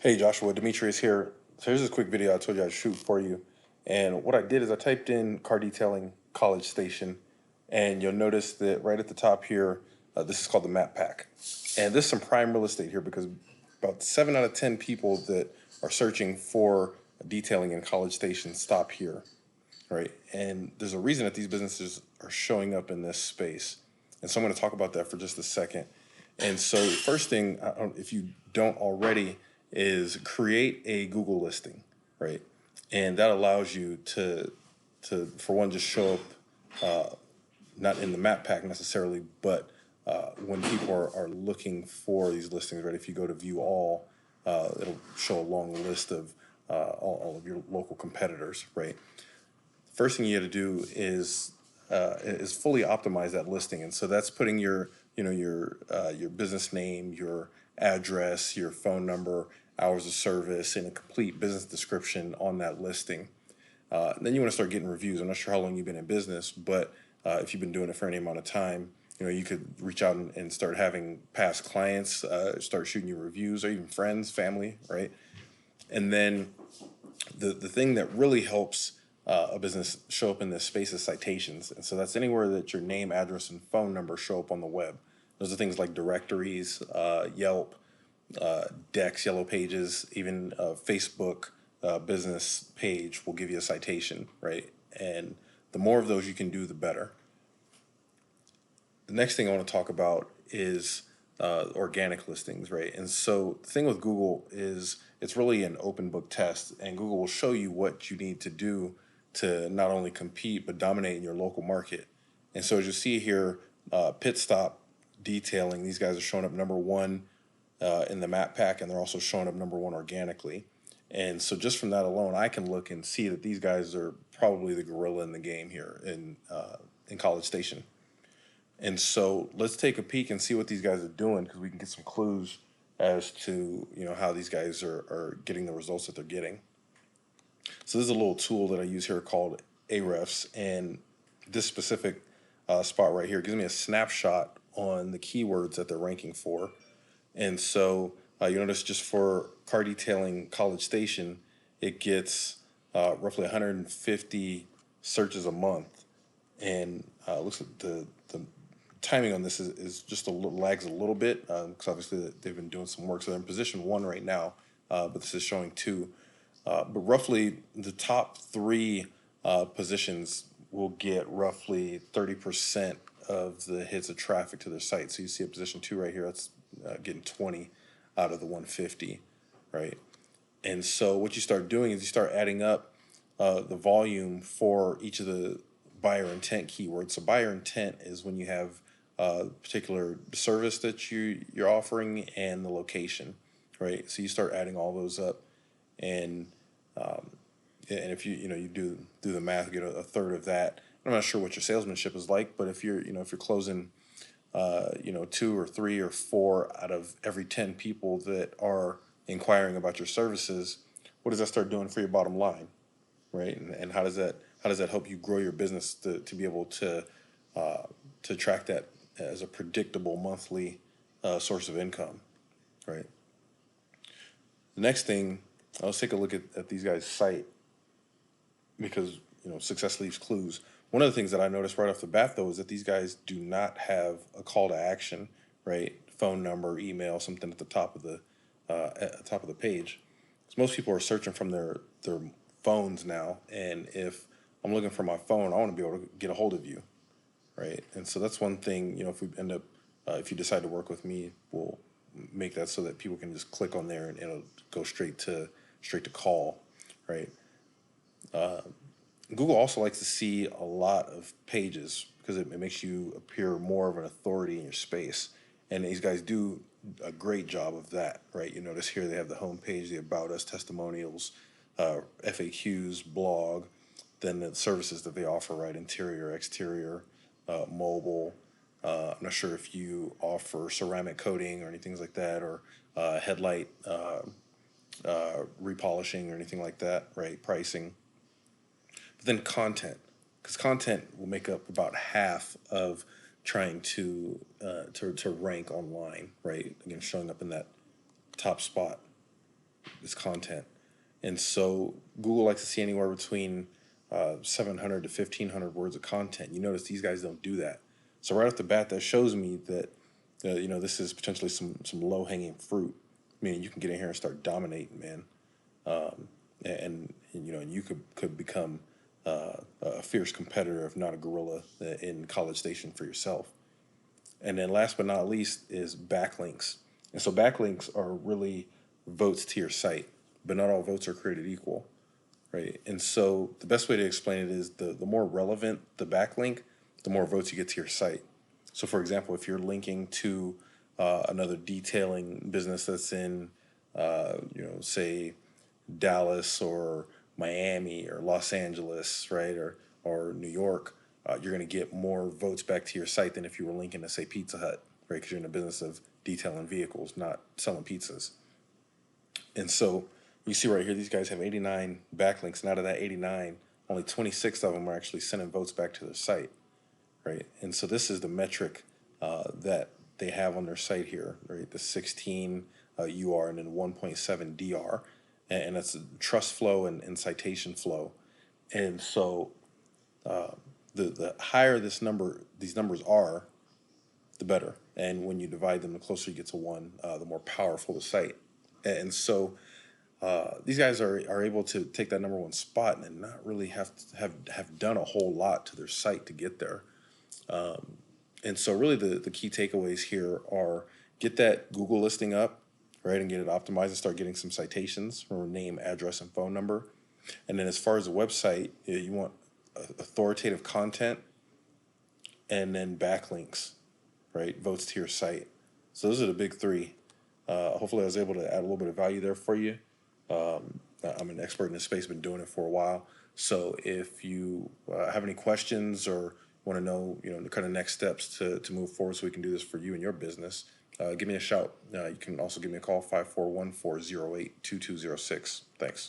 Hey Joshua, Demetrius here. So here's this quick video I told you I'd shoot for you. And what I did is I typed in car detailing College Station, and you'll notice that right at the top here, this is called the map pack. And this is some prime real estate here because about 7 out of 10 people that are searching for detailing in College Station stop here, right? And there's a reason that these businesses are showing up in this space. And so I'm going to talk about that for just a second. And so the first thing, if you don't already, is create a Google listing, right? And that allows you to for one, just show up, not in the map pack necessarily, but when people are looking for these listings, right? If you go to view all, it'll show a long list of all of your local competitors, right? First thing you got to do is fully optimize that listing, and so that's putting your your business name, your address, your phone number, hours of service, and a complete business description on that listing. And then you want to start getting reviews. I'm not sure how long you've been in business, but if you've been doing it for any amount of time, you could reach out and start having past clients start shooting you reviews, or even friends, family, right? And then the thing that really helps a business show up in this space is citations. And so that's anywhere that your name, address, and phone number show up on the web. Those are things like directories, Yelp, Dex, Yellow Pages, even Facebook business page will give you a citation, right? And the more of those you can do, the better. The next thing I want to talk about is organic listings, right? And so the thing with Google is it's really an open book test, and Google will show you what you need to do to not only compete but dominate in your local market. And so as you see here, Pit Stop Detailing, these guys are showing up number one in the map pack, and they're also showing up number one organically. And so just from that alone, I can look and see that these guys are probably the gorilla in the game here in College Station. And so let's take a peek and see what these guys are doing, because we can get some clues as to how these guys are getting the results that they're getting. So this is a little tool that I use here called ARefs, and this specific spot right here gives me a snapshot on the keywords that they're ranking for. And so you notice just for car detailing College Station, it gets roughly 150 searches a month, and looks like the timing on this is just lags a little bit because obviously they've been doing some work, so they're in position one right now, but this is showing two. But roughly the top three positions will get roughly 30% of the hits of traffic to their site. So you see a position two right here, that's getting 20 out of the 150, right? And so what you start doing is you start adding up the volume for each of the buyer intent keywords. So buyer intent is when you have particular service that you're offering and the location, right? So you start adding all those up, and if you do the math, you get a third of that. I'm not sure what your salesmanship is like, but if you're closing two or three or four out of every 10 people that are inquiring about your services, what does that start doing for your bottom line, right? And how does that help you grow your business to be able to track that as a predictable monthly source of income, right? The next thing, let's take a look at these guys' site, because success leaves clues. One of the things that I noticed right off the bat, though, is that these guys do not have a call to action, right? Phone number, email, something at the top of the page. Because most people are searching from their phones now, and if I'm looking for my phone, I want to be able to get a hold of you, right? And so that's one thing. If we end up, if you decide to work with me, we'll make that so that people can just click on there and it'll go straight to call, right? Google also likes to see a lot of pages because it makes you appear more of an authority in your space. And these guys do a great job of that, right? You notice here they have the home page, the About Us, testimonials, FAQs, blog, then the services that they offer, right? Interior, exterior, mobile. I'm not sure if you offer ceramic coating or anything like that, or headlight repolishing or anything like that, right? Pricing. But then content, because content will make up about half of trying to rank online, right? Again, showing up in that top spot. is content. And so Google likes to see anywhere between 700 to 1,500 words of content. You notice these guys don't do that. So right off the bat, that shows me that this is potentially some low hanging fruit. I mean, you can get in here and start dominating, man, and you could become a fierce competitor, if not a gorilla, in College Station for yourself. And then last but not least is backlinks. And so backlinks are really votes to your site, but not all votes are created equal, right? And so the best way to explain it is the more relevant the backlink, the more votes you get to your site. So for example, if you're linking to another detailing business that's in, say Dallas or Miami or Los Angeles, right, or New York, you're going to get more votes back to your site than if you were linking to, say, Pizza Hut, right? Because you're in the business of detailing vehicles, not selling pizzas. And so you see right here, these guys have 89 backlinks, and out of that 89, only 26 of them are actually sending votes back to their site, right? And so this is the metric that they have on their site here, right? The 16 UR and then 1.7 DR, and that's trust flow and citation flow. And so the higher these numbers are, the better. And when you divide them, the closer you get to one, the more powerful the site. And so these guys are able to take that number one spot and not really have done a whole lot to their site to get there. And so really the key takeaways here are get that Google listing up, right, and get it optimized and start getting some citations from name, address, and phone number. And then as far as the website, you want authoritative content and then backlinks, right, votes to your site. So those are the big three. Hopefully I was able to add a little bit of value there for you. I'm an expert in this space, been doing it for a while. So if you have any questions or want to know, the kind of next steps to move forward so we can do this for you and your business, give me a shout. You can also give me a call, 541-408-2206. Thanks.